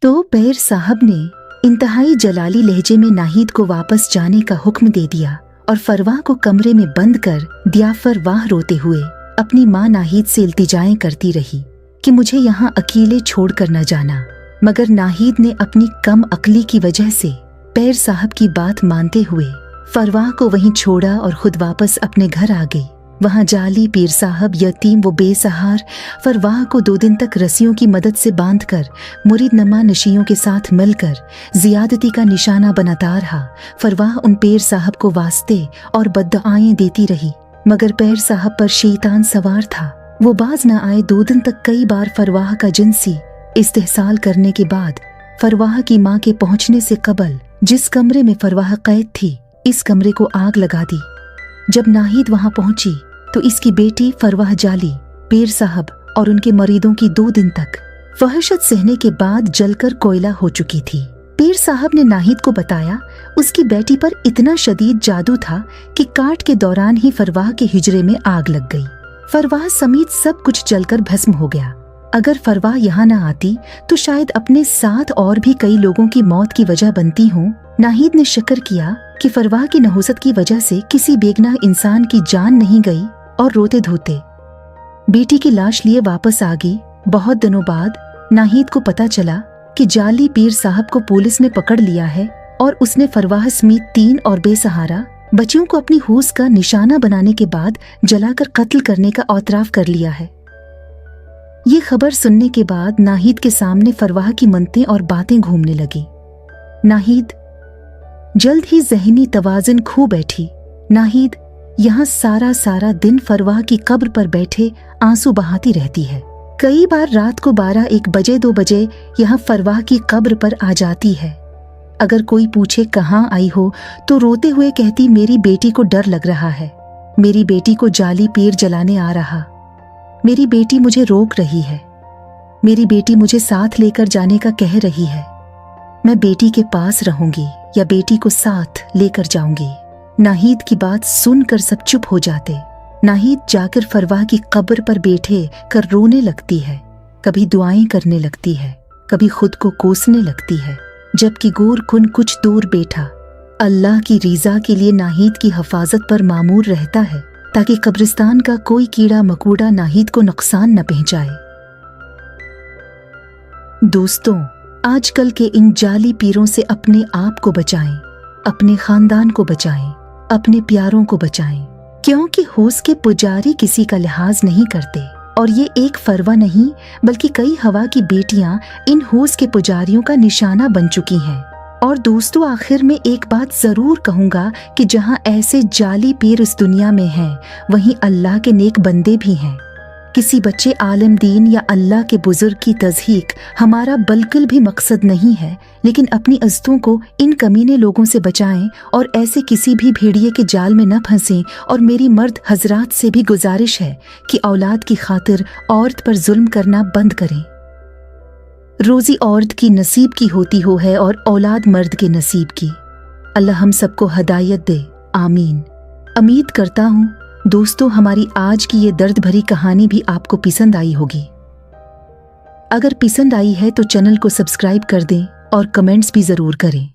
तो पैर साहब ने इंतहाई जलाली लहजे में नाहिद को वापस जाने का हुक्म दे दिया और फरवाह को कमरे में बंद कर दिया। फरवाह रोते हुए अपनी माँ नाहिद से इल्तिजाएं करती रही कि मुझे यहाँ अकेले छोड़कर न जाना, मगर नाहिद ने अपनी कम अक्ली की वजह से पैर साहब की बात मानते हुए फरवाह को वहीं छोड़ा और खुद वापस अपने घर आ गई। वहाँ जाली पीर साहब यतीम व बेसहार फरवाह को 2 दिन तक रस्सियों की मदद से बांधकर मुरीद नमा नशियों के साथ मिलकर जियादती का निशाना बनाता रहा। फरवाह उन पैर साहब को वास्ते और बद्दुआएं देती रही, मगर पैर साहब पर शैतान सवार था। वो बाज न आए। 2 दिन तक कई बार फरवाह का जिनसी इस्तेहसाल करने के बाद फरवाह की माँ के पहुँचने से कबल जिस कमरे में फरवाह कैद थी, इस कमरे को आग लगा दी। जब नाहिद वहां पहुंची तो इसकी बेटी फरवाह जाली पीर साहब और उनके मरीदों की 2 दिन तक वहशत सहने के बाद जलकर कोयला हो चुकी थी। पीर साहब ने नाहिद को बताया उसकी बेटी पर इतना शदीद जादू था कि काट के दौरान ही फरवाह के हिजरे में आग लग गई। फरवाह समेत सब कुछ जलकर भस्म हो गया। अगर फरवाह यहाँ न आती तो शायद अपने साथ और भी कई लोगों की मौत की वजह बनती हो। नाहिद ने शुक्र किया कि फरवाह की नहुसत की वजह से किसी बेगुनाह इंसान की जान नहीं गई और रोते धोते बेटी की लाश लिए वापस आ गई। बहुत दिनों बाद नाहिद को पता चला कि जाली पीर साहब को पुलिस ने पकड़ लिया है और उसने फरवाह समेत 3 और बेसहारा बच्चियों को अपनी होश का निशाना बनाने के बाद जलाकर कत्ल करने का औतराफ कर लिया है। ये खबर सुनने के बाद नाहिद के सामने फरवाह की मनतें और बातें घूमने लगी। नाहिद जल्द ही ज़हनी तवाज़ुन खो बैठी। नाहिद यहाँ सारा दिन फरवाह की कब्र पर बैठे आंसू बहाती रहती है। कई बार रात को 12-1 बजे 2 बजे यहाँ फरवाह की कब्र पर आ जाती है। अगर कोई पूछे कहाँ आई हो तो रोते हुए कहती मेरी बेटी को डर लग रहा है, मेरी बेटी को जाली पीर जलाने आ रहा, मेरी बेटी मुझे रोक रही है, मेरी बेटी मुझे साथ लेकर जाने का कह रही है, मैं बेटी के पास रहूंगी या बेटी को साथ लेकर जाऊंगी। नाहिद की बात सुनकर सब चुप हो जाते। नाहिद जाकर फरवाह की कब्र पर बैठे कर रोने लगती है, कभी दुआएं करने लगती है, कभी खुद को कोसने लगती है, जबकि गोर खुन कुछ दूर बैठा अल्लाह की रिजा के लिए नाहिद की हिफाजत पर मामूर रहता है ताकि कब्रिस्तान का कोई कीड़ा मकोड़ा नाहिद को नुकसान न पहुंचाए। दोस्तों, आजकल के इन जाली पीरों से अपने आप को बचाएं, अपने खानदान को बचाएं, अपने प्यारों को बचाएं, क्योंकि होश के पुजारी किसी का लिहाज नहीं करते और ये एक फरवा नहीं बल्कि कई हवा की बेटियां इन होश के पुजारियों का निशाना बन चुकी हैं। और दोस्तों, आखिर में एक बात जरूर कहूँगा कि जहाँ ऐसे जाली पीर इस दुनिया में हैं, वहीं अल्लाह के नेक बंदे भी हैं। किसी बच्चे आलिम दीन या अल्लाह के बुजुर्ग की तज़हीक हमारा बिल्कुल भी मकसद नहीं है, लेकिन अपनी इज़्ज़तों को इन कमीने लोगों से बचाएं और ऐसे किसी भी भेड़िए के जाल में न फंसें। और मेरी मर्द हजरात से भी गुजारिश है कि औलाद की खातिर औरत पर जुल्म करना बंद करें। रोज़ी औरत की नसीब की होती है और औलाद मर्द के नसीब की। अल्लाह हम सबको हदायत दे, आमीन। उम्मीद करता हूँ दोस्तों हमारी आज की ये दर्द भरी कहानी भी आपको पसंद आई होगी। अगर पसंद आई है तो चैनल को सब्सक्राइब कर दें और कमेंट्स भी ज़रूर करें।